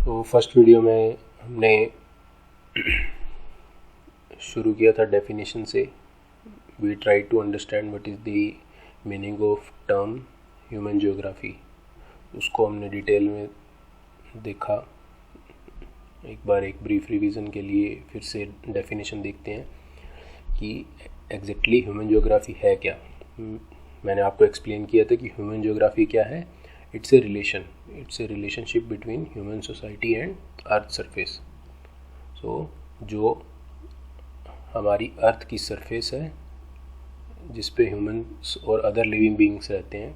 तो first video में हमने शुरू किया था डेफिनेशन से। We try to understand what is the meaning of term human geography. उसको हमने डिटेल में देखा। एक बार एक ब्रीफ रिवीजन के लिए फिर से डेफिनेशन देखते हैं कि एग्जैक्टली ह्यूमन ज्योग्राफी है क्या। मैंने आपको एक्सप्लेन किया था कि ह्यूमन ज्योग्राफी क्या है। It's a relationship between human society and earth surface. So जो हमारी अर्थ की सरफेस है जिस पे ह्यूमंस और अदर लिविंग बीइंग्स रहते हैं,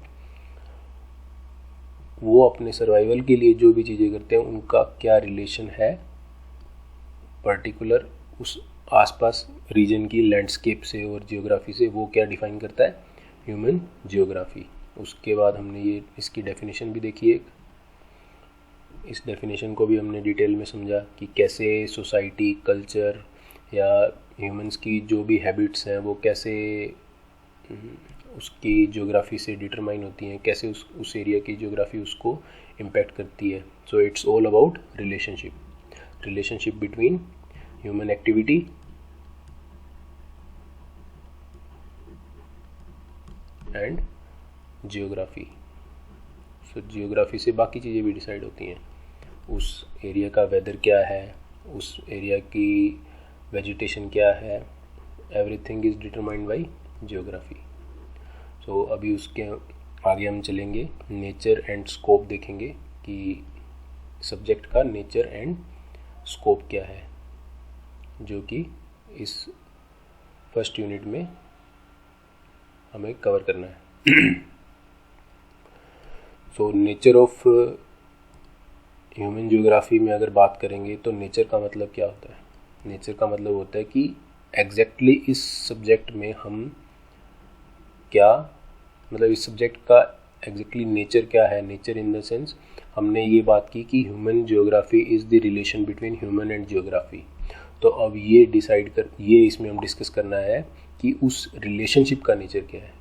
वो अपने सर्वाइवल के लिए जो भी चीज़ें करते हैं उनका क्या रिलेशन है पर्टिकुलर उस आसपास रीजन की लैंडस्केप से और जियोग्राफी से, वो क्या डिफाइन करता है ह्यूमन जियोग्राफी। उसके बाद हमने ये इसकी डेफिनेशन भी देखी है। इस डेफिनेशन को भी हमने डिटेल में समझा कि कैसे सोसाइटी, कल्चर या ह्यूमंस की जो भी हैबिट्स हैं वो कैसे उसकी ज्योग्राफी से डिटरमाइन होती हैं, कैसे उस एरिया की ज्योग्राफी उसको इम्पैक्ट करती है। So it's all about relationship between human activity and geography. So geography से बाकी चीज़ें भी डिसाइड होती हैं। उस एरिया का वेदर क्या है, उस एरिया की वेजिटेशन क्या है, everything is determined by geography. So अभी उसके आगे हम चलेंगे, नेचर एंड स्कोप देखेंगे कि सब्जेक्ट का नेचर एंड स्कोप क्या है, जो कि इस फर्स्ट यूनिट में हमें कवर करना है। So nature of human geography में अगर बात करेंगे तो नेचर का मतलब क्या होता है। नेचर का मतलब होता है कि एग्जैक्टली इस सब्जेक्ट में हम क्या, मतलब इस सब्जेक्ट का एग्जैक्टली नेचर क्या है। नेचर इन द सेंस हमने ये बात की कि human geography is the relation between human and geography. तो अब ये इसमें हम डिस्कस करना है कि उस रिलेशनशिप का नेचर क्या है।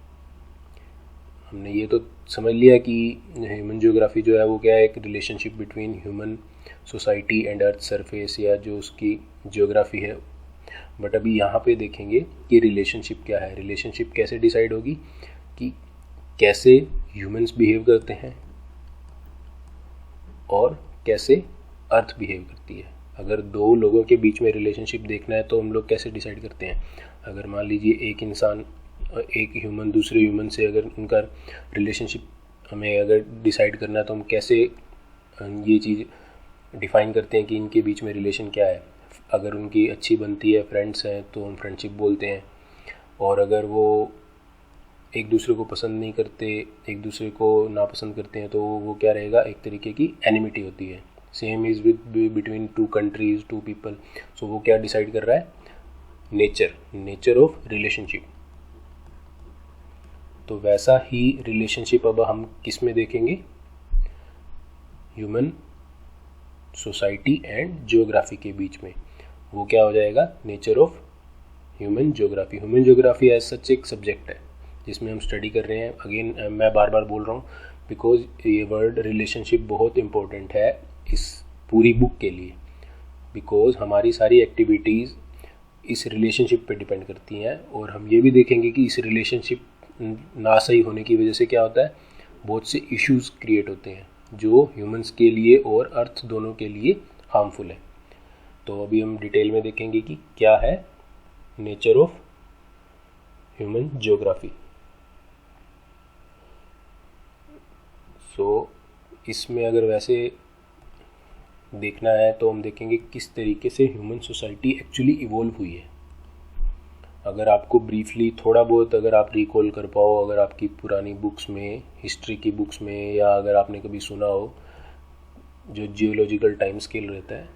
हमने ये तो समझ लिया कि ह्यूमन ज्योग्राफी जो है वो क्या है, एक relationship between human society and earth surface, या जो उसकी ज्योग्राफी है। बट अभी यहाँ पे देखेंगे कि रिलेशनशिप क्या है। रिलेशनशिप कैसे डिसाइड होगी कि कैसे ह्यूमंस बिहेव करते हैं और कैसे अर्थ बिहेव करती है। अगर दो लोगों के बीच में रिलेशनशिप देखना है तो हम लोग कैसे डिसाइड करते हैं। अगर मान लीजिए एक ह्यूमन दूसरे ह्यूमन से अगर उनका रिलेशनशिप हमें अगर डिसाइड करना है तो हम कैसे ये चीज़ डिफ़ाइन करते हैं कि इनके बीच में रिलेशन क्या है। अगर उनकी अच्छी बनती है, फ्रेंड्स हैं, तो हम फ्रेंडशिप बोलते हैं। और अगर वो एक दूसरे को पसंद नहीं करते, एक दूसरे को नापसंद करते हैं, तो वो क्या रहेगा, एक तरीके की एनिमिटी होती है। Same is with between two countries, two people. So वो क्या डिसाइड कर रहा है, नेचर ऑफ रिलेशनशिप। तो वैसा ही रिलेशनशिप अब हम किस में देखेंगे, ह्यूमन सोसाइटी एंड ज्योग्राफी के बीच में। वो क्या हो जाएगा, nature of human geography. Human geography as such एक सब्जेक्ट है जिसमें हम स्टडी कर रहे हैं। अगेन मैं बार बार बोल रहा हूँ बिकॉज ये वर्ड रिलेशनशिप बहुत इम्पोर्टेंट है इस पूरी बुक के लिए। बिकॉज हमारी सारी एक्टिविटीज़ इस रिलेशनशिप पे डिपेंड करती हैं। और हम ये भी देखेंगे कि इस रिलेशनशिप ना सही होने की वजह से क्या होता है, बहुत से इश्यूज़ क्रिएट होते हैं जो ह्यूमंस के लिए और अर्थ दोनों के लिए हार्मफुल है। तो अभी हम डिटेल में देखेंगे कि क्या है नेचर ऑफ ह्यूमन ज्योग्राफी। सो इसमें अगर वैसे देखना है तो हम देखेंगे किस तरीके से ह्यूमन सोसाइटी एक्चुअली इवॉल्व हुई है। अगर आपको ब्रीफली थोड़ा बहुत अगर आप रिकॉल कर पाओ, अगर आपकी पुरानी बुक्स में, हिस्ट्री की बुक्स में, या अगर आपने कभी सुना हो जो जियोलॉजिकल टाइम स्केल रहता है,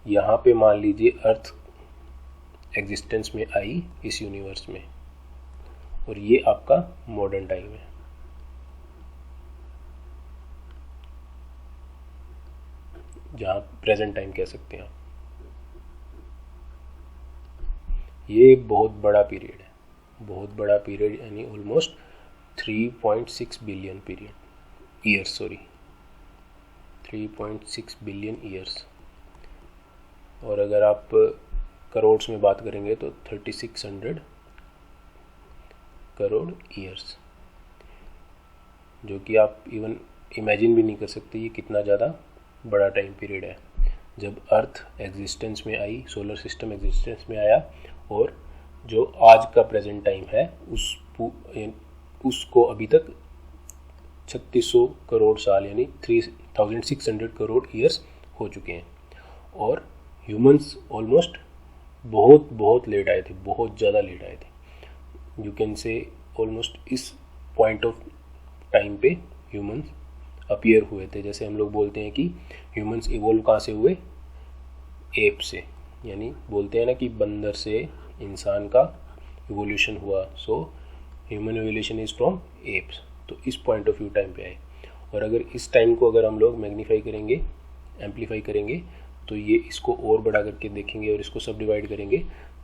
यहाँ पे मान लीजिए अर्थ एग्जिस्टेंस में आई इस यूनिवर्स में, और ये आपका मॉडर्न टाइम है। जहाँ प्रेजेंट टाइम कह सकते हैं आप। ये बहुत बड़ा पीरियड है, बहुत बड़ा पीरियड, यानी almost 3.6 billion years 3.6 billion years. और अगर आप करोड़ में बात करेंगे तो 3600 करोड़ ईयर्स, जो कि आप इवन इमेजिन भी नहीं कर सकते ये कितना ज़्यादा बड़ा टाइम पीरियड है। जब अर्थ एग्जिस्टेंस में आई, सोलर सिस्टम एग्जिस्टेंस में आया, और जो आज का प्रेजेंट टाइम है उसको अभी तक 3600 करोड़ साल यानी 3600 करोड़ ईयर्स हो चुके हैं। और ह्यूमंस ऑलमोस्ट बहुत लेट आए थे, बहुत ज़्यादा लेट आए थे। यू कैन से ऑलमोस्ट इस पॉइंट ऑफ टाइम पे ह्यूमंस अपीयर हुए थे। जैसे हम लोग बोलते हैं कि ह्यूमंस इवोल्व कहाँ से हुए, एप से, यानी बोलते हैं ना कि बंदर से इंसान का इवोल्यूशन हुआ। So human evolution is from apps. तो इस पॉइंट ऑफ व्यू टाइम पे आए। और अगर इस टाइम को अगर हम लोग मैग्नीफाई करेंगे, एम्पलीफाई करेंगे, तो ये इसको और बड़ा करके देखेंगे और इसको सब डिवाइड करेंगे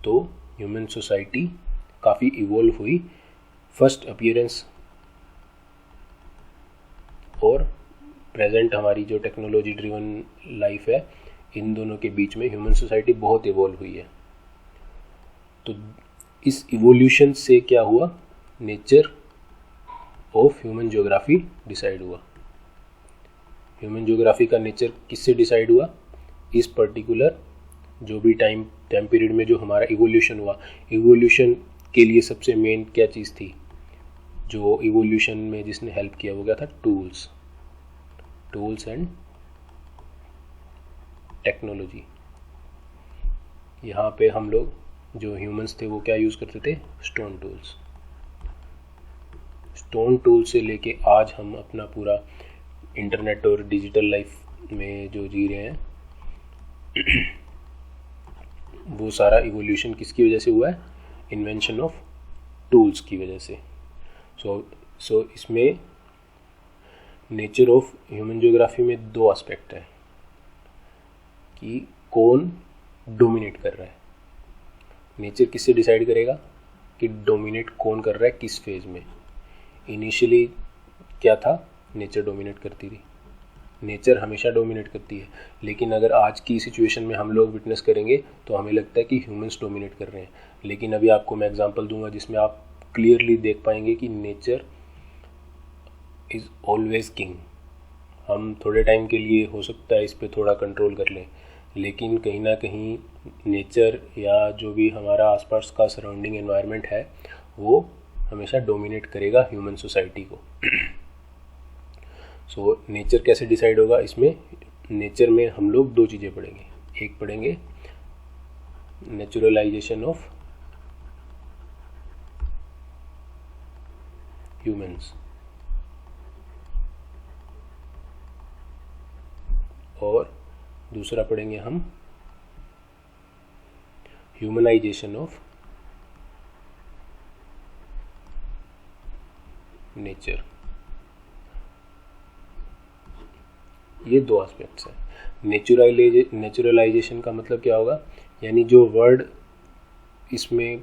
तो ह्यूमन सोसाइटी काफ़ी इवोल्व हुई। फर्स्ट अपीयरेंस और प्रेजेंट हमारी जो टेक्नोलॉजी ड्रिवन लाइफ है, इन दोनों के बीच में ह्यूमन सोसाइटी बहुत इवोल्व हुई है। तो इस इवोल्यूशन से क्या हुआ, nature of human geography decide हुआ। ह्यूमन ज्योग्राफी का नेचर किससे डिसाइड हुआ, इस पर्टिकुलर जो भी टाइम पीरियड में जो हमारा इवोल्यूशन हुआ। इवोल्यूशन के लिए सबसे मेन क्या चीज़ थी, जो इवोल्यूशन में जिसने हेल्प किया वो क्या था, टूल्स एंड टेक्नोलॉजी। यहाँ पे हम लोग जो ह्यूमंस थे वो क्या यूज़ करते थे, स्टोन टूल्स से लेके आज हम अपना पूरा इंटरनेट और डिजिटल लाइफ में जो जी रहे हैं वो सारा इवोल्यूशन किसकी वजह से हुआ है, इन्वेंशन ऑफ टूल्स की वजह से। सो इसमें नेचर ऑफ ह्यूमन ज्योग्राफी में दो एस्पेक्ट है कि कौन डोमिनेट कर रहा है। नेचर किससे डिसाइड करेगा कि डोमिनेट कौन कर रहा है किस फेज में। इनिशियली क्या था, नेचर डोमिनेट करती थी, नेचर हमेशा डोमिनेट करती है। लेकिन अगर आज की सिचुएशन में हम लोग विटनेस करेंगे तो हमें लगता है कि ह्यूमंस डोमिनेट कर रहे हैं। लेकिन अभी आपको मैं एग्जांपल दूंगा जिसमें आप क्लियरली देख पाएंगे कि नेचर इज़ ऑलवेज किंग। हम थोड़े टाइम के लिए हो सकता है इस पर थोड़ा कंट्रोल कर लें, लेकिन कहीं ना कहीं नेचर या जो भी हमारा आसपास का सराउंडिंग एनवायरनमेंट है वो हमेशा डोमिनेट करेगा ह्यूमन सोसाइटी को। सो नेचर कैसे डिसाइड होगा, इसमें नेचर में हम लोग दो चीज़ें पढ़ेंगे। एक पढ़ेंगे नेचुरलाइजेशन ऑफ ह्यूमंस, और दूसरा पढ़ेंगे हम ह्यूमनाइजेशन ऑफ नेचर। ये दो एस्पेक्ट्स हैं। नेचुरलाइजेशन का मतलब क्या होगा, यानी जो वर्ड इसमें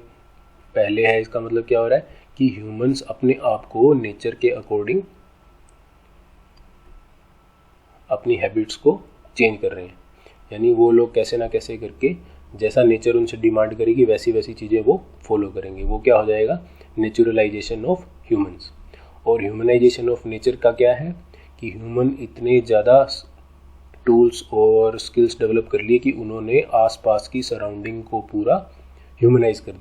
पहले है इसका मतलब क्या हो रहा है कि ह्यूमंस अपने आप को नेचर के अकॉर्डिंग अपनी हैबिट्स को चेंज कर रहे हैं। यानी वो लोग कैसे ना कैसे करके जैसा नेचर उनसे डिमांड करेगी वैसी वैसी चीज़ें वो फॉलो करेंगे। वो क्या हो जाएगा, नेचुरलाइजेशन ऑफ ह्यूमंस। और ह्यूमनाइजेशन ऑफ नेचर का क्या है कि ह्यूमन इतने ज़्यादा टूल्स और स्किल्स डेवलप कर लिए कि उन्होंने आसपास की सराउंडिंग को पूरा ह्यूमनाइज कर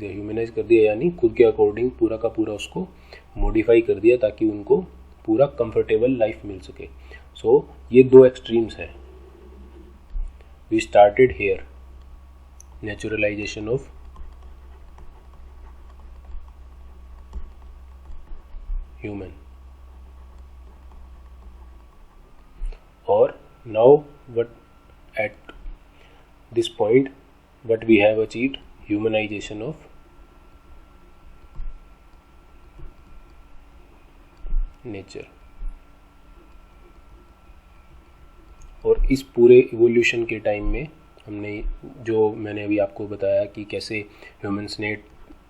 दिया यानी खुद के अकॉर्डिंग पूरा का पूरा उसको मॉडिफाई कर दिया ताकि उनको पूरा कंफर्टेबल लाइफ मिल सके। सो ये दो एक्सट्रीम्स हैं। We started here, naturalisation of human, और now what at this point what we have achieved, humanization of nature। और इस पूरे इवोल्यूशन के टाइम में हमने जो मैंने अभी आपको बताया कि कैसे ह्यूमंस ने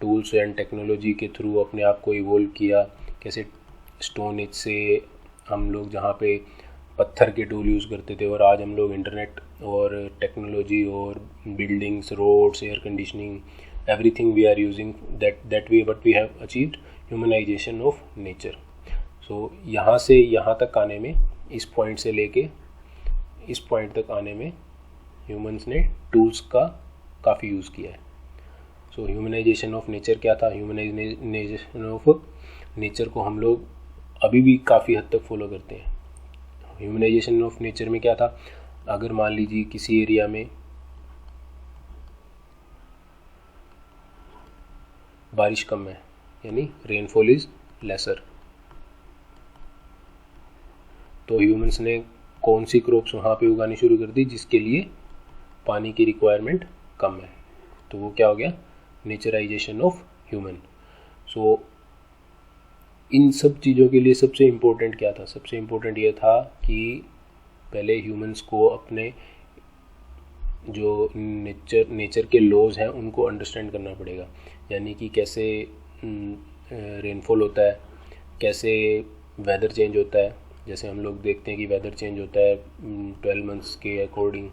टूल्स एंड टेक्नोलॉजी के थ्रू अपने आप को इवोल्व किया, कैसे स्टोन एज से हम लोग जहाँ पे पत्थर के टूल यूज़ करते थे, और आज हम लोग इंटरनेट और टेक्नोलॉजी और buildings, roads, air conditioning, everything we are using that we but we have achieved humanisation of nature. So यहाँ से यहाँ तक आने में, इस पॉइंट से लेके इस पॉइंट तक आने में ह्यूमंस ने टूल्स का काफ़ी यूज़ किया है। सो ह्यूमनाइजेशन ऑफ नेचर क्या था? ह्यूमनाइजेशन ऑफ नेचर को हम लोग अभी भी काफ़ी हद तक फॉलो करते हैं। ह्यूमनाइजेशन ऑफ नेचर में क्या था? अगर मान लीजिए किसी एरिया में बारिश कम है, यानी रेनफॉल इज लेसर, तो ह्यूमंस ने कौन सी क्रॉप्स वहाँ पे उगानी शुरू कर दी जिसके लिए पानी की रिक्वायरमेंट कम है? तो वो क्या हो गया? नेचराइजेशन ऑफ ह्यूमन। सो इन सब चीज़ों के लिए सबसे इम्पोर्टेंट क्या था? सबसे इम्पोर्टेंट ये था कि पहले ह्यूमंस को अपने जो नेचर के लॉज हैं उनको अंडरस्टैंड करना पड़ेगा, यानी कि कैसे रेनफॉल होता है, कैसे वेदर चेंज होता है। जैसे हम लोग देखते हैं कि वेदर चेंज होता है 12 मंथ्स के अकॉर्डिंग,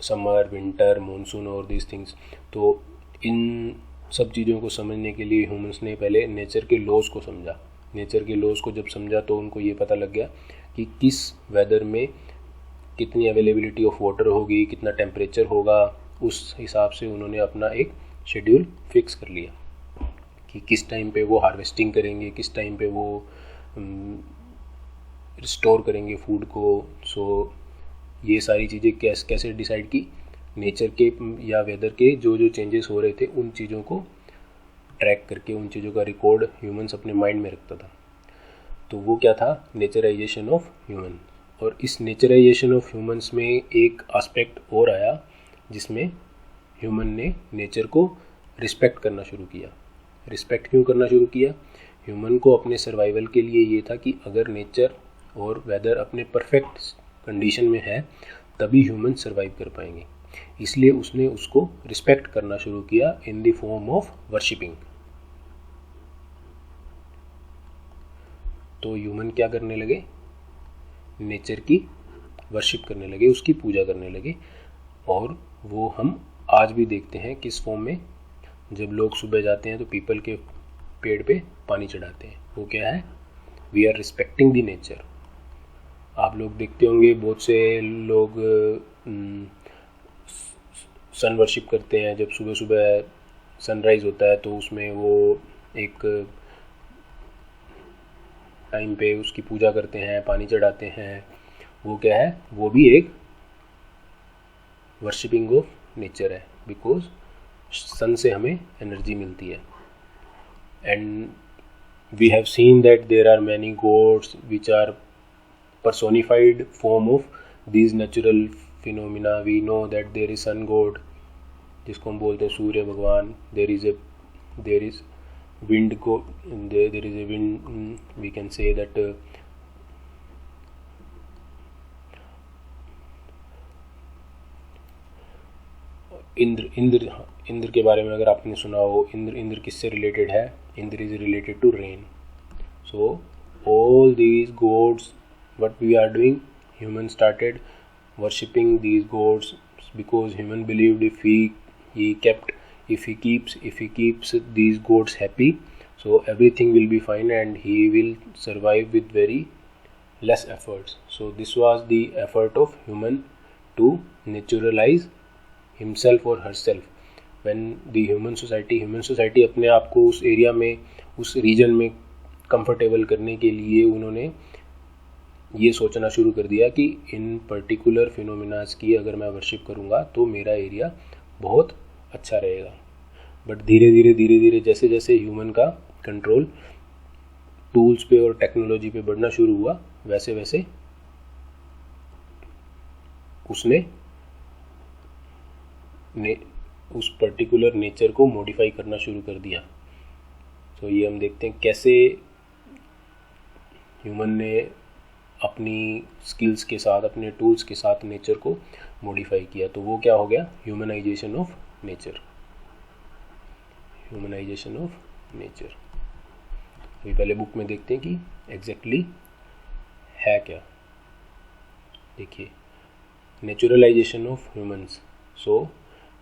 समर, विंटर, मानसून और दीज थिंग्स। तो इन सब चीज़ों को समझने के लिए ह्यूमंस ने पहले नेचर के लॉज को समझा। नेचर के लॉज को जब समझा तो उनको ये पता लग गया कि किस वेदर में कितनी अवेलेबिलिटी ऑफ वाटर होगी, कितना टेम्परेचर होगा। उस हिसाब से उन्होंने अपना एक शेड्यूल फिक्स कर लिया कि किस टाइम पे वो हार्वेस्टिंग करेंगे, किस टाइम पे वो स्टोर करेंगे फूड को। सो ये सारी चीज़ें कैसे डिसाइड की? नेचर के या वेदर के जो जो चेंजेस हो रहे थे उन चीज़ों को ट्रैक करके, उन चीज़ों का रिकॉर्ड ह्यूमंस अपने माइंड में रखता था। तो वो क्या था? Naturalisation of human. और इस नेचराइजेशन ऑफ ह्यूमंस में एक एस्पेक्ट और आया जिसमें ह्यूमन ने नेचर को रिस्पेक्ट करना शुरू किया। रिस्पेक्ट क्यों करना शुरू किया? ह्यूमन को अपने सर्वाइवल के लिए ये था कि अगर नेचर और वेदर अपने परफेक्ट कंडीशन में है तभी ह्यूमन सर्वाइव कर पाएंगे। इसलिए उसने उसको रिस्पेक्ट करना शुरू किया in the form of worshipping. तो ह्यूमन क्या करने लगे? नेचर की वर्शिप करने लगे, उसकी पूजा करने लगे। और वो हम आज भी देखते हैं किस फॉर्म में? जब लोग सुबह जाते हैं तो पीपल के पेड़ पे पानी चढ़ाते हैं। वो क्या है? We are respecting the nature. आप लोग देखते होंगे बहुत से लोग सन वर्शिप करते हैं। जब सुबह सुबह सनराइज़ होता है तो उसमें वो एक टाइम पे उसकी पूजा करते हैं, पानी चढ़ाते हैं। वो क्या है? वो भी एक वर्शिपिंग ऑफ नेचर है, बिकॉज सन से हमें एनर्जी मिलती है। And we have seen that there are many gods which are personified form of these natural phenomena. We know that there is sun god, जिसको हम बोलते हैं सूर्य भगवान। there is wind god, there is a wind, we can say that Indra के बारे में अगर आपने सुना हो, इंद्र किससे रिलेटेड है? Indra is related to rain. So all these gods, what we are doing, humans started worshipping these gods because human believed if he keeps these gods happy, so everything will be fine and he will survive with very less efforts. So this was the effort of human to naturalize himself or herself. When the human society अपने आप को उस area में, उस reason में comfortable करने के लिए उन्होंने ये सोचना शुरू कर दिया कि इन पर्टिकुलर फिनोमिनास की अगर मैं वर्शिप करूँगा तो मेरा एरिया बहुत अच्छा रहेगा। बट धीरे धीरे जैसे जैसे ह्यूमन का कंट्रोल टूल्स पे और टेक्नोलॉजी पे बढ़ना शुरू हुआ, वैसे वैसे उसने उस पर्टिकुलर नेचर को मॉडिफाई करना शुरू कर दिया। तो ये हम देखते हैं कैसे ह्यूमन ने अपनी स्किल्स के साथ, अपने टूल्स के साथ नेचर को मॉडिफाई किया। तो वो क्या हो गया? Humanisation of nature. Humanisation of nature. अभी पहले बुक में देखते हैं कि एग्जैक्टली है क्या। देखिए, नेचुरलाइजेशन ऑफ ह्यूमंस। सो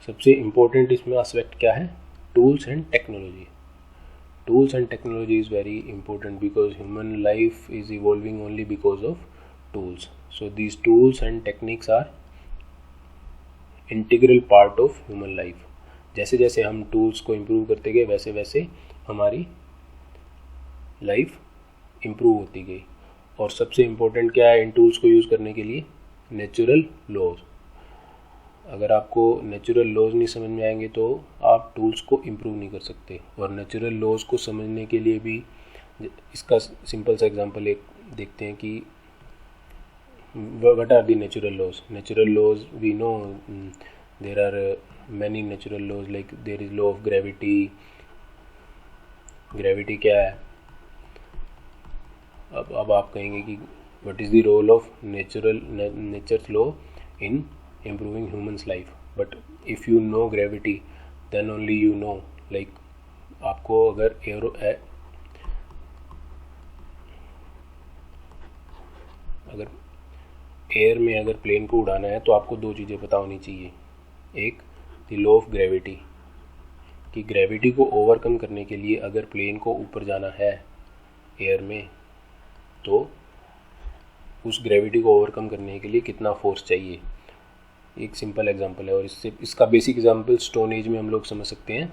सबसे इम्पोर्टेंट इसमें एस्पेक्ट क्या है? Tools and technology. Tools and technology is very important because human life is evolving only because of tools. So these tools and techniques are integral part of human life. जैसे जैसे हम tools को improve करते गए वैसे वैसे हमारी life improve होती गई। और सबसे important क्या है इन tools को यूज़ करने के लिए? Natural laws. अगर आपको नेचुरल लॉज नहीं समझ में आएंगे तो आप टूल्स को इम्प्रूव नहीं कर सकते। और नेचुरल लॉज को समझने के लिए भी इसका सिंपल सा एग्जांपल एक देखते हैं कि what are the natural laws. Natural laws we know there are many natural laws, like there is law of gravity. Gravity क्या है? अब आप कहेंगे कि what is the role of nature's law in improving humans life, but if you know gravity then only you know, like आपको अगर air में अगर प्लेन को उड़ाना है तो आपको दो चीज़ें पता होनी चाहिए। एक द लॉ ऑफ ग्रेविटी, कि ग्रेविटी को ओवरकम करने के लिए अगर प्लेन को ऊपर जाना है एयर में तो उस ग्रेविटी को ओवरकम करने के लिए कितना फोर्स चाहिए। एक सिंपल एग्जांपल है और इसका बेसिक एग्जांपल स्टोन एज में हम लोग समझ सकते हैं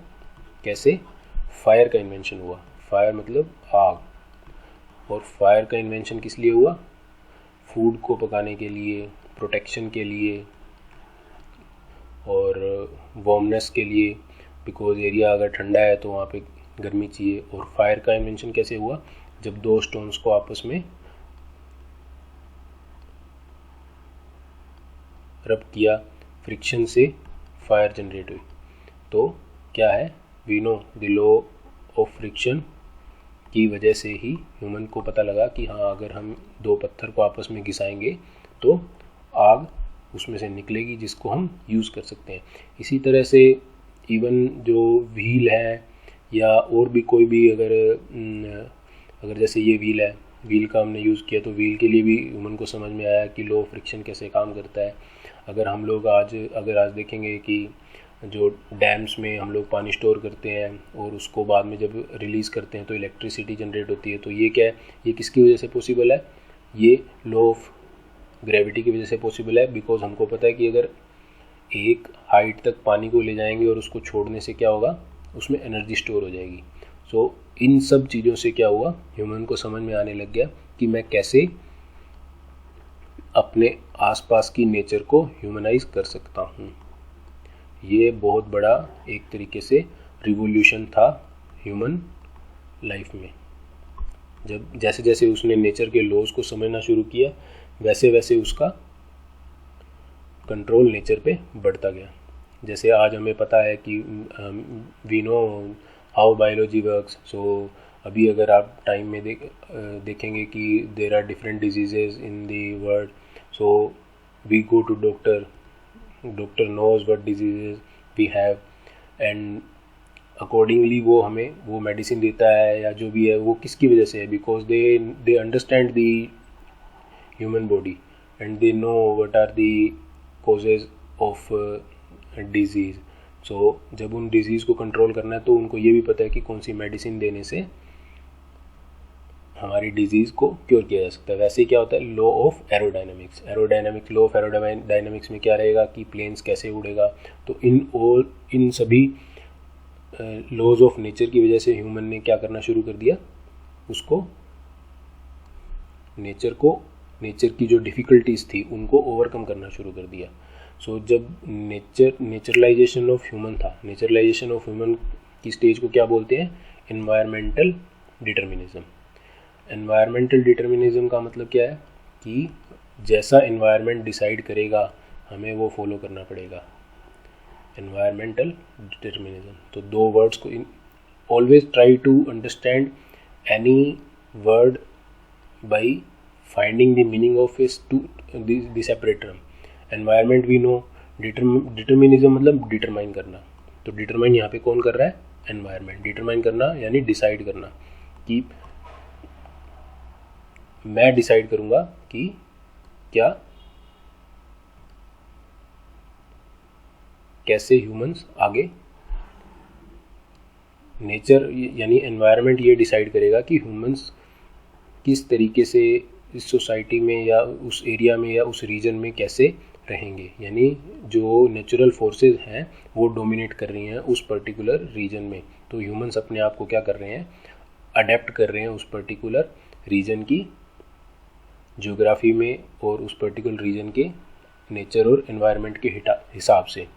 कैसे फायर का इन्वेंशन हुआ। फायर मतलब आग, और फायर का इन्वेंशन किस लिए हुआ? फूड को पकाने के लिए, प्रोटेक्शन के लिए और वार्मनेस के लिए, बिकॉज एरिया अगर ठंडा है तो वहाँ पे गर्मी चाहिए। और फायर का इन्वेंशन कैसे हुआ? जब दो स्टोन्स को आपस में रब किया, फ्रिक्शन से फायर जनरेट हुई। तो क्या है? We know the law of friction की वजह से ही ह्यूमन को पता लगा कि हाँ, अगर हम दो पत्थर को आपस में घिसाएंगे तो आग उसमें से निकलेगी जिसको हम यूज़ कर सकते हैं। इसी तरह से इवन जो व्हील है या और भी कोई भी अगर जैसे ये व्हील है, व्हील का हमने यूज़ किया तो व्हील के लिए भी ह्यूमन को समझ में आया कि लॉ ऑफ फ्रिक्शन कैसे काम करता है। अगर हम लोग आज देखेंगे कि जो डैम्स में हम लोग पानी स्टोर करते हैं और उसको बाद में जब रिलीज़ करते हैं तो इलेक्ट्रिसिटी जनरेट होती है, तो ये क्या है? ये किसकी वजह से पॉसिबल है? ये लॉ ऑफ ग्रेविटी की वजह से पॉसिबल है। बिकॉज हमको पता है कि अगर एक हाइट तक पानी को ले जाएंगे और उसको छोड़ने से क्या होगा? उसमें एनर्जी स्टोर हो जाएगी। सो इन सब चीज़ों से क्या हुआ? ह्यूमन को समझ में आने लग गया कि मैं कैसे अपने आसपास की नेचर को ह्यूमनाइज कर सकता हूँ। ये बहुत बड़ा एक तरीके से रिवोल्यूशन था ह्यूमन लाइफ में। जब जैसे जैसे उसने नेचर के लॉज को समझना शुरू किया वैसे वैसे उसका कंट्रोल नेचर पे बढ़ता गया। जैसे आज हमें पता है कि we know how biology works. So अभी अगर आप टाइम में देखेंगे कि there are different diseases in the world, so we go to doctor knows what diseases we have and accordingly वो हमें वो मेडिसिन देता है या जो भी है। वो किसकी वजह से है? Because they understand the human body and they know what are the causes of disease. So जब उन डिजीज़ को कंट्रोल करना है तो उनको ये भी पता है कि कौन सी मेडिसिन देने से हमारी डिजीज़ को क्योर किया जा सकता है। वैसे ही क्या होता है? Law of aerodynamics. Law of aerodynamics में क्या रहेगा कि प्लेन्स कैसे उड़ेगा। तो इन सभी लॉज ऑफ नेचर की वजह से ह्यूमन ने क्या करना शुरू कर दिया? उसको नेचर की जो डिफ़िकल्टीज़ थी उनको ओवरकम करना शुरू कर दिया। सो जब नेचुरलाइजेशन ऑफ ह्यूमन था, नेचुरलाइजेशन ऑफ ह्यूमन की स्टेज को क्या बोलते हैं? Environmental determinism. एनवायरमेंटल डिटर्मिनिज्म का मतलब क्या है कि जैसा एनवायरनमेंट डिसाइड करेगा हमें वो फॉलो करना पड़ेगा। Environmental determinism. तो दो वर्ड्स को always try to understand any word by finding the meaning of the separate term. Environment we know, determinism मतलब डिटरमाइन करना। तो डिटरमाइन यहाँ पे कौन कर रहा है? एनवायरनमेंट। डिटरमाइन करना यानी डिसाइड करना कि मैं डिसाइड करूँगा कि क्या कैसे ह्यूमंस आगे, नेचर यानी एनवायरनमेंट ये डिसाइड करेगा कि ह्यूमंस किस तरीके से इस सोसाइटी में या उस एरिया में या उस रीजन में कैसे रहेंगे। यानी जो नेचुरल फोर्सेस हैं वो डोमिनेट कर रही हैं उस पर्टिकुलर रीजन में, तो ह्यूमंस अपने आप को क्या कर रहे हैं, अडेप्ट कर रहे हैं उस पर्टिकुलर रीजन की ज्योग्राफी में और उस पर्टिकुलर रीजन के नेचर और एनवायरनमेंट के हिसाब से।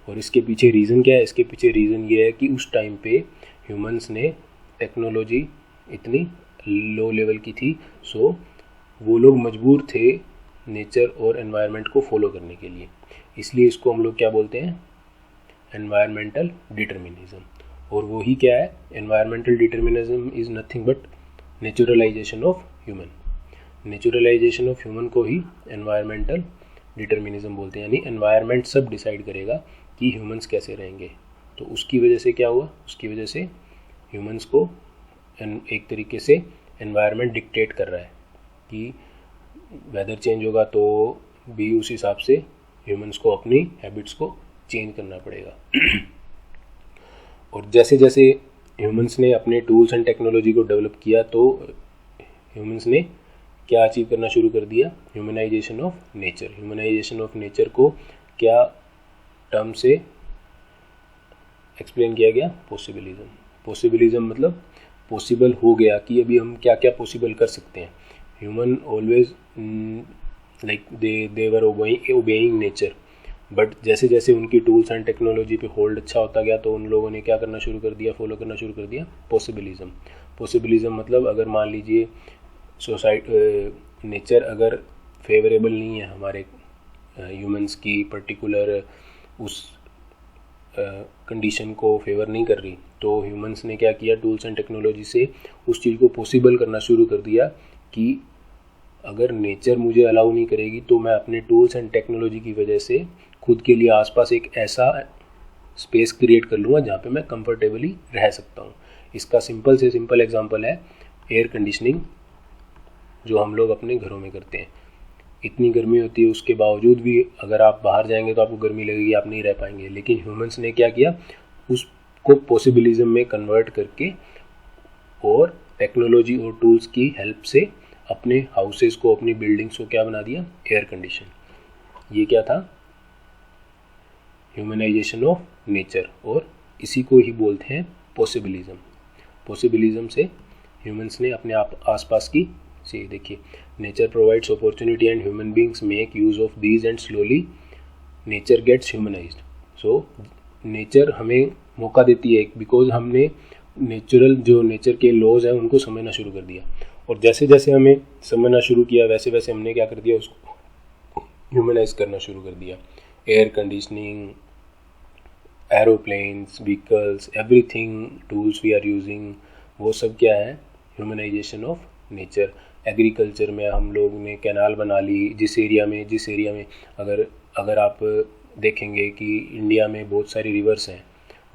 और इसके पीछे रीज़न क्या है, इसके पीछे रीज़न ये है कि उस टाइम पे ह्यूमंस ने टेक्नोलॉजी इतनी लो लेवल की थी, सो वो लोग मजबूर थे नेचर और एनवायरनमेंट को फॉलो करने के लिए। इसलिए इसको हम लोग क्या बोलते हैं, एनवायरमेंटल डिटर्मिनिज्म। और वो ही क्या है, environmental determinism is nothing but naturalisation of human. Naturalisation of human को ही एनवायरमेंटल डिटर्मिनिज्म बोलते हैं, यानी एनवायरनमेंट सब डिसाइड करेगा कि ह्यूमंस कैसे रहेंगे। तो उसकी वजह से क्या हुआ, उसकी वजह से ह्यूमंस को एक तरीके से एनवायरनमेंट डिक्टेट कर रहा है कि वेदर चेंज होगा तो भी उस हिसाब से ह्यूमंस को अपनी हैबिट्स को चेंज करना पड़ेगा। और जैसे जैसे ह्यूमंस ने अपने टूल्स एंड टेक्नोलॉजी को डेवलप किया तो ह्यूमंस ने क्या अचीव करना शुरू कर दिया, humanisation of nature. Humanisation of nature को क्या टर्म से एक्सप्लेन किया गया, पॉसिबिलिज्म। पॉसिबिलिज्म मतलब पॉसिबल हो गया कि अभी हम क्या क्या पॉसिबल कर सकते हैं। Human always like they were obeying nature, but जैसे जैसे उनकी टूल्स एंड टेक्नोलॉजी पे होल्ड अच्छा होता गया तो उन लोगों ने क्या करना शुरू कर दिया, फॉलो करना शुरू कर दिया, पॉसिबिलिज्म। पॉसिबिलिज्म मतलब अगर मान लीजिए नेचर अगर फेवरेबल नहीं है हमारे ह्यूमंस की पर्टिकुलर उस कंडीशन को फेवर नहीं कर रही, तो ह्यूमंस ने क्या किया, टूल्स एंड टेक्नोलॉजी से उस चीज़ को पॉसिबल करना शुरू कर दिया कि अगर नेचर मुझे अलाउ नहीं करेगी तो मैं अपने टूल्स एंड टेक्नोलॉजी की वजह से खुद के लिए आसपास एक ऐसा स्पेस क्रिएट कर लूँगा जहाँ पे मैं कंफर्टेबली रह सकता हूँ। इसका सिंपल से सिंपल एग्जांपल है एयर कंडीशनिंग, जो हम लोग अपने घरों में करते हैं। इतनी गर्मी होती है उसके बावजूद भी अगर आप बाहर जाएंगे तो आपको गर्मी लगेगी, आप नहीं रह पाएंगे। लेकिन ह्यूमंस ने क्या किया, उसको पॉसिबिलिज्म में कन्वर्ट करके और टेक्नोलॉजी और टूल्स की हेल्प से अपने हाउसेस को, अपनी बिल्डिंग्स को क्या बना दिया, एयर कंडीशन। ये क्या था, ह्यूमनाइजेशन ऑफ नेचर, और इसी को ही बोलते हैं पॉसिबिलिज्म। पॉसिबिलिज्म से ह्यूमंस ने अपने आसपास की से, देखिए, nature provides opportunity and human beings make use of these and slowly nature gets humanised. So nature हमें मौका देती है बिकॉज हमने जो नेचर के लॉज हैं उनको समझना शुरू कर दिया, और जैसे जैसे हमें समझना शुरू किया वैसे वैसे हमने क्या कर दिया, उसको ह्यूमनाइज करना शुरू कर दिया। Air conditioning, aeroplanes, vehicles, everything, tools we are using, वो सब क्या है, ह्यूमनाइजेशन ऑफ नेचर। एग्रीकल्चर में हम लोग ने कैनाल बना ली, जिस एरिया में अगर आप देखेंगे कि इंडिया में बहुत सारी रिवर्स हैं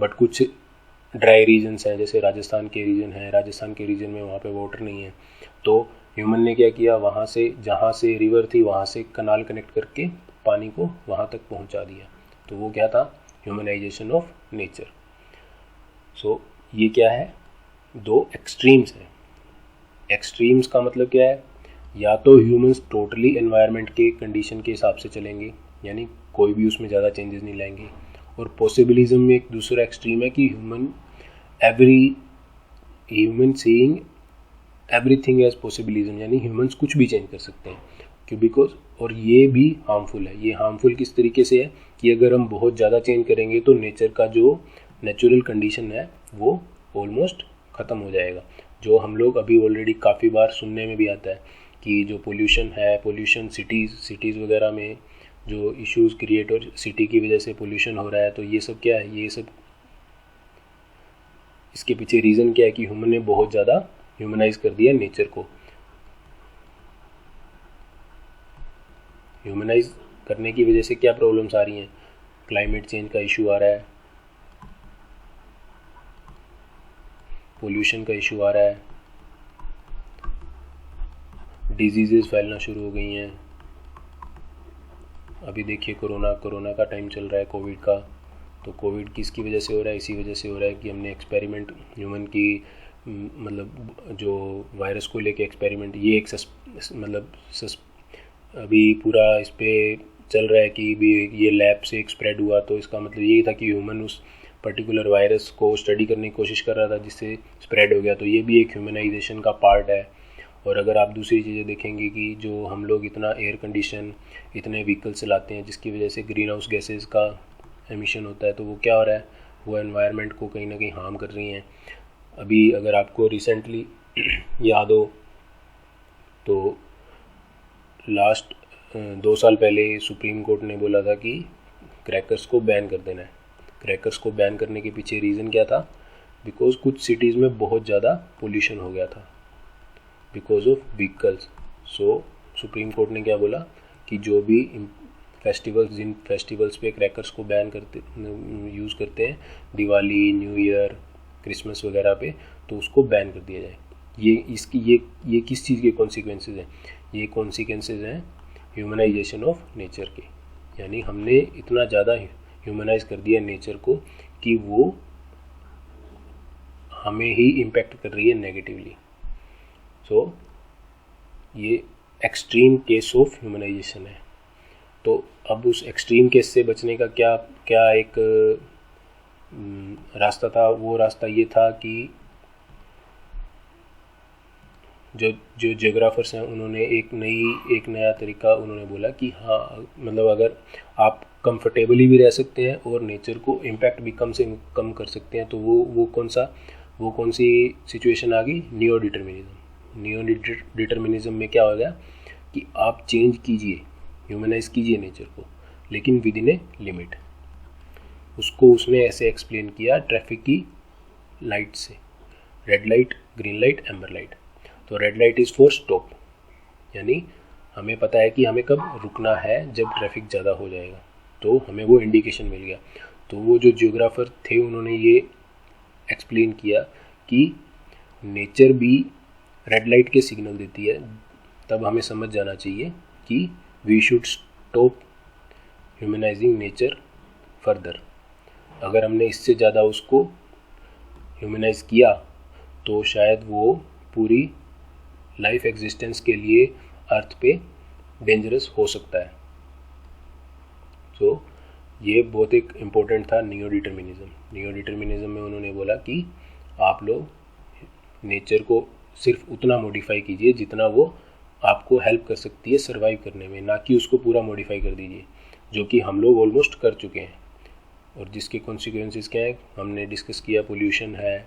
बट कुछ ड्राई रीजन्स हैं, जैसे राजस्थान के रीजन में वहाँ पे वाटर नहीं है, तो ह्यूमन ने क्या किया, वहाँ से जहाँ से रिवर थी वहाँ से कनाल कनेक्ट करके पानी को वहाँ तक पहुँचा दिया। तो वो क्या था, ह्यूमनाइजेशन ऑफ नेचर। सो ये क्या है, दो एक्सट्रीम्स हैं। एक्सट्रीम्स का मतलब क्या है, या तो ह्यूमंस टोटली एनवायरनमेंट के कंडीशन के हिसाब से चलेंगे, यानी कोई भी उसमें ज़्यादा चेंजेस नहीं लाएंगे, और पॉसिबिलिज्म में एक दूसरा एक्सट्रीम है कि human seeing everything as possibilism, यानी ह्यूमंस कुछ भी चेंज कर सकते हैं, क्यों, बिकॉज, और ये भी हार्मफुल है। ये हार्मफुल किस तरीके से है कि अगर हम बहुत ज़्यादा चेंज करेंगे तो नेचर का जो नेचुरल कंडीशन है वो ऑलमोस्ट ख़त्म हो जाएगा। जो हम लोग अभी ऑलरेडी काफ़ी बार सुनने में भी आता है कि जो पोल्यूशन सिटीज़ वगैरह में जो इश्यूज़ क्रिएट, और सिटी की वजह से पोल्यूशन हो रहा है, तो ये सब क्या है, ये सब इसके पीछे रीज़न क्या है कि ह्यूमन ने बहुत ज़्यादा ह्यूमनाइज कर दिया नेचर को। ह्यूमनाइज करने की वजह से क्या प्रॉब्लम्स आ रही हैं, क्लाइमेट चेंज का इशू आ रहा है, पोल्यूशन का इशू आ रहा है, डिजीज़ेस फैलना शुरू हो गई हैं। अभी देखिए कोरोना का टाइम चल रहा है, कोविड का। तो कोविड किसकी वजह से हो रहा है? इसी वजह से हो रहा है कि हमने एक्सपेरिमेंट ह्यूमन की मतलब जो वायरस को लेके एक्सपेरिमेंट, ये एक अभी पूरा इस पे चल रहा है कि भी ये लैब से एक स्प्रेड हुआ, तो इसका मतलब यही था कि ह्यूमन उस पर्टिकुलर वायरस को स्टडी करने की कोशिश कर रहा था जिससे स्प्रेड हो गया। तो ये भी एक ह्यूमनाइजेशन का पार्ट है। और अगर आप दूसरी चीज़ें देखेंगे कि जो हम लोग इतना एयर कंडीशन, इतने व्हीकल चलाते हैं जिसकी वजह से ग्रीन हाउस गैसेज का एमिशन होता है, तो वो क्या हो रहा है, वो एनवायरनमेंट को कहीं ना कहीं हार्म कर रही हैं। अभी अगर आपको रिसेंटली याद हो तो लास्ट 2 साल पहले सुप्रीम कोर्ट ने बोला था कि क्रैकर्स को बैन कर देना है। क्रैकर्स को बैन करने के पीछे रीज़न क्या था? बिकॉज कुछ सिटीज़ में बहुत ज़्यादा पोल्यूशन हो गया था because of vehicles. So supreme court ने क्या बोला कि जो भी फेस्टिवल्स, जिन फेस्टिवल्स पे क्रैकर्स को बैन करते यूज़ करते हैं, दिवाली, न्यू ईयर, क्रिसमस वगैरह पे, तो उसको बैन कर दिया जाए। ये किस चीज़ के कॉन्सिक्वेंसेज हैं? ये कॉन्सिक्वेंसेज हैं ह्यूमनाइजेशन ऑफ नेचर के। यानी हमने इतना ज़्यादा ह्यूमनाइज कर दिया नेचर को कि वो हमें ही इम्पेक्ट कर रही है नेगेटिवली। सो ये एक्सट्रीम केस ऑफ ह्यूमनाइजेशन है। तो अब उस एक्सट्रीम केस से बचने का क्या एक रास्ता था? वो रास्ता ये था कि जो जियोग्राफर्स हैं उन्होंने एक नया तरीका उन्होंने बोला कि हाँ, मतलब अगर आप कंफर्टेबली भी रह सकते हैं और नेचर को इम्पैक्ट भी कम से कम कर सकते हैं, तो वो कौन सी सिचुएशन आ गई? नियो डिटर्मिनिज्म में क्या हो गया कि आप चेंज कीजिए, ह्यूमनाइज कीजिए नेचर को, लेकिन विद इन ए लिमिट। उसको उसने ऐसे एक्सप्लेन किया ट्रैफिक की लाइट से, red light, green light, amber light. तो red light is for stop, यानी हमें पता है कि हमें कब रुकना है, जब ट्रैफिक ज़्यादा हो जाएगा, तो हमें वो इंडिकेशन मिल गया। तो वो जो जियोग्राफर थे उन्होंने ये एक्सप्लेन किया कि नेचर भी रेड लाइट के सिग्नल देती है, तब हमें समझ जाना चाहिए कि we should stop humanising nature further. अगर हमने इससे ज़्यादा उसको ह्यूमनाइज किया तो शायद वो पूरी लाइफ एग्जिस्टेंस के लिए अर्थ पे डेंजरस हो सकता है। सो ये बहुत एक इम्पोर्टेंट था नियो डिटर्मिनिज्म में उन्होंने बोला कि आप लोग नेचर को सिर्फ उतना मॉडिफाई कीजिए जितना वो आपको हेल्प कर सकती है सर्वाइव करने में, ना कि उसको पूरा मॉडिफाई कर दीजिए, जो कि हम लोग ऑलमोस्ट कर चुके हैं। और जिसके कॉन्सिक्वेंसेस क्या है हमने डिस्कस किया, पोल्यूशन है।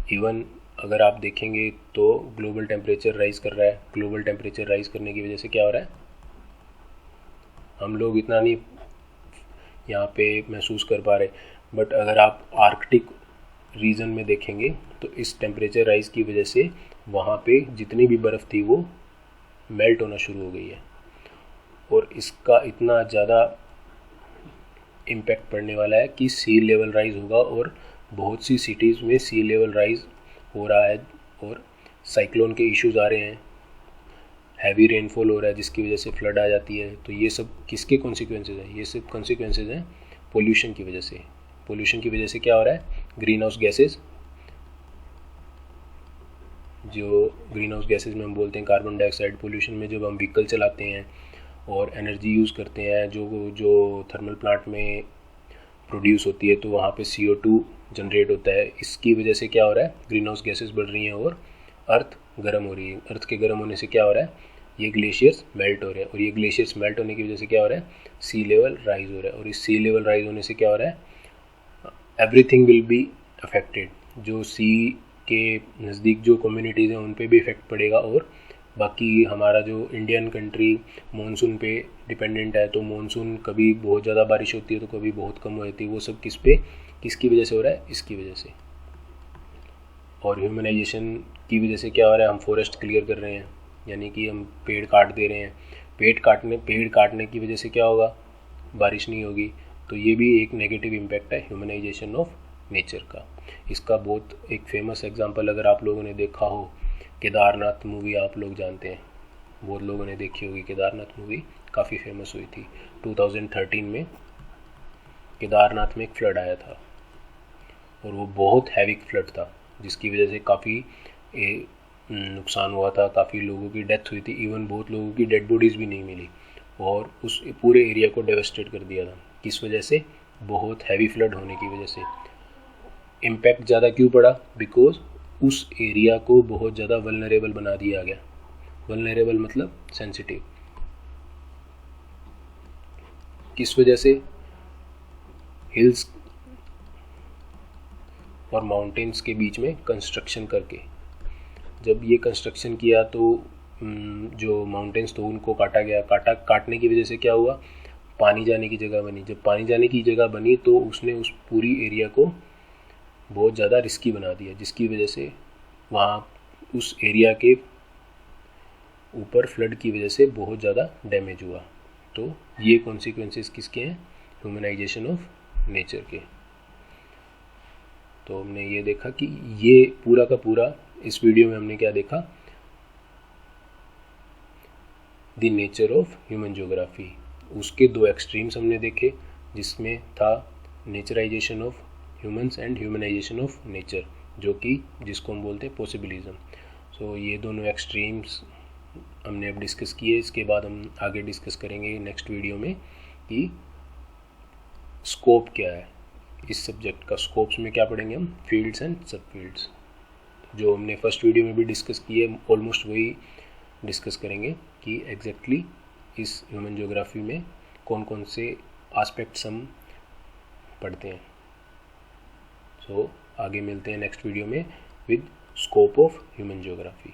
इवन अगर आप देखेंगे तो ग्लोबल टेम्परेचर राइज कर रहा है। ग्लोबल टेम्परेचर राइज करने की वजह से क्या हो रहा है, हम लोग इतना नहीं यहाँ पे महसूस कर पा रहे, बट अगर आप आर्कटिक रीजन में देखेंगे तो इस टेम्परेचर राइज की वजह से वहाँ पे जितनी भी बर्फ़ थी वो मेल्ट होना शुरू हो गई है। और इसका इतना ज़्यादा इम्पैक्ट पड़ने वाला है कि सी लेवल राइज होगा, और बहुत सी सिटीज़ में सी लेवल राइज हो रहा है, और साइक्लोन के इश्यूज़ आ रहे हैं, हैवी रेनफॉल हो रहा है जिसकी वजह से फ्लड आ जाती है। तो ये सब किसके कॉन्सिक्वेंसेज हैं? ये सब कॉन्सिक्वेंसेज हैं पोल्यूशन की वजह से। पोल्यूशन की वजह से क्या हो रहा है, ग्रीन हाउस गैसेज, जो ग्रीन हाउस गैसेज में हम बोलते हैं कार्बन डाइऑक्साइड। पोल्यूशन में जब हम व्हीकल चलाते हैं और एनर्जी यूज़ करते हैं जो थर्मल प्लांट में प्रोड्यूस होती है, तो वहाँ पे CO2 जनरेट होता है। इसकी वजह से क्या हो रहा है, ग्रीन हाउस गैसेज बढ़ रही हैं और अर्थ गर्म हो रही है। अर्थ के गर्म होने से क्या हो रहा है, ये ग्लेशियर्स मेल्ट हो रहे हैं, और ये ग्लेशियर्स मेल्ट होने की वजह से क्या हो रहा है, सी लेवल राइज हो रहा है। और इस सी लेवल राइज होने से क्या हो रहा है, एवरीथिंग विल बी अफेक्टेड। जो सी के नज़दीक जो कम्युनिटीज़ हैं उन पे भी इफ़ेक्ट पड़ेगा, और बाकी हमारा जो इंडियन कंट्री मानसून पे डिपेंडेंट है, तो मानसून कभी बहुत ज़्यादा बारिश होती है तो कभी बहुत कम होती है। वो सब किसकी वजह से हो रहा है, इसकी वजह से। और ह्यूमनाइजेशन की वजह से क्या हो रहा है, हम फॉरेस्ट क्लियर कर रहे हैं, यानी कि हम पेड़ काट दे रहे हैं। पेड़ काटने की वजह से क्या होगा, बारिश नहीं होगी। तो ये भी एक नेगेटिव इम्पैक्ट है ह्यूमनाइजेशन ऑफ नेचर का। इसका बहुत एक फेमस एग्जांपल अगर आप लोगों ने देखा हो, केदारनाथ मूवी आप लोग जानते हैं, बहुत लोगों ने देखी होगी, केदारनाथ मूवी काफ़ी फेमस हुई थी। 2013 में केदारनाथ में एक फ्लड आया था और वो बहुत हैवी फ्लड था, जिसकी वजह से काफ़ी नुकसान हुआ था, काफ़ी लोगों की डेथ हुई थी, इवन बहुत लोगों की डेड बॉडीज़ भी नहीं मिली और उस पूरे एरिया को डेवस्टेट कर दिया था। किस वजह से? बहुत हैवी फ्लड होने की वजह से। इम्पैक्ट ज़्यादा क्यों पड़ा? बिकॉज उस एरिया को बहुत ज़्यादा वल्नरेबल बना दिया गया। वल्नरेबल मतलब सेंसिटिव। किस वजह से? हिल्स और माउंटेन्स के बीच में कंस्ट्रक्शन करके। जब ये कंस्ट्रक्शन किया तो जो माउंटेन्स तो उनको काटा गया। काटने की वजह से क्या हुआ? पानी जाने की जगह बनी। जब पानी जाने की जगह बनी तो उसने उस पूरी एरिया को बहुत ज़्यादा रिस्की बना दिया, जिसकी वजह से वहाँ उस एरिया के ऊपर फ्लड की वजह से बहुत ज़्यादा डैमेज हुआ। तो ये कॉन्सिक्वेंसेस किसके हैं? ह्यूमनाइजेशन ऑफ नेचर के। तो हमने ये देखा कि ये पूरा का पूरा इस वीडियो में हमने क्या देखा? The nature of human geography. उसके दो एक्सट्रीम्स हमने देखे, जिसमें था naturalisation of humans and humanisation of nature, जो कि जिसको हम बोलते हैं पॉसिबिलिज्म। सो ये दोनों एक्सट्रीम्स हमने अब डिस्कस किए। इसके बाद हम आगे डिस्कस करेंगे नेक्स्ट वीडियो में कि स्कोप क्या है इस सब्जेक्ट का। स्कोप्स में क्या पढ़ेंगे हम? फील्ड्स एंड सब फील्ड्स। जो हमने फर्स्ट वीडियो में भी डिस्कस किए, ऑलमोस्ट वही डिस्कस करेंगे कि एग्जैक्टली इस ह्यूमन ज्योग्राफी में कौन कौन से एस्पेक्ट्स हम पढ़ते हैं। सो आगे मिलते हैं नेक्स्ट वीडियो में with scope of human geography.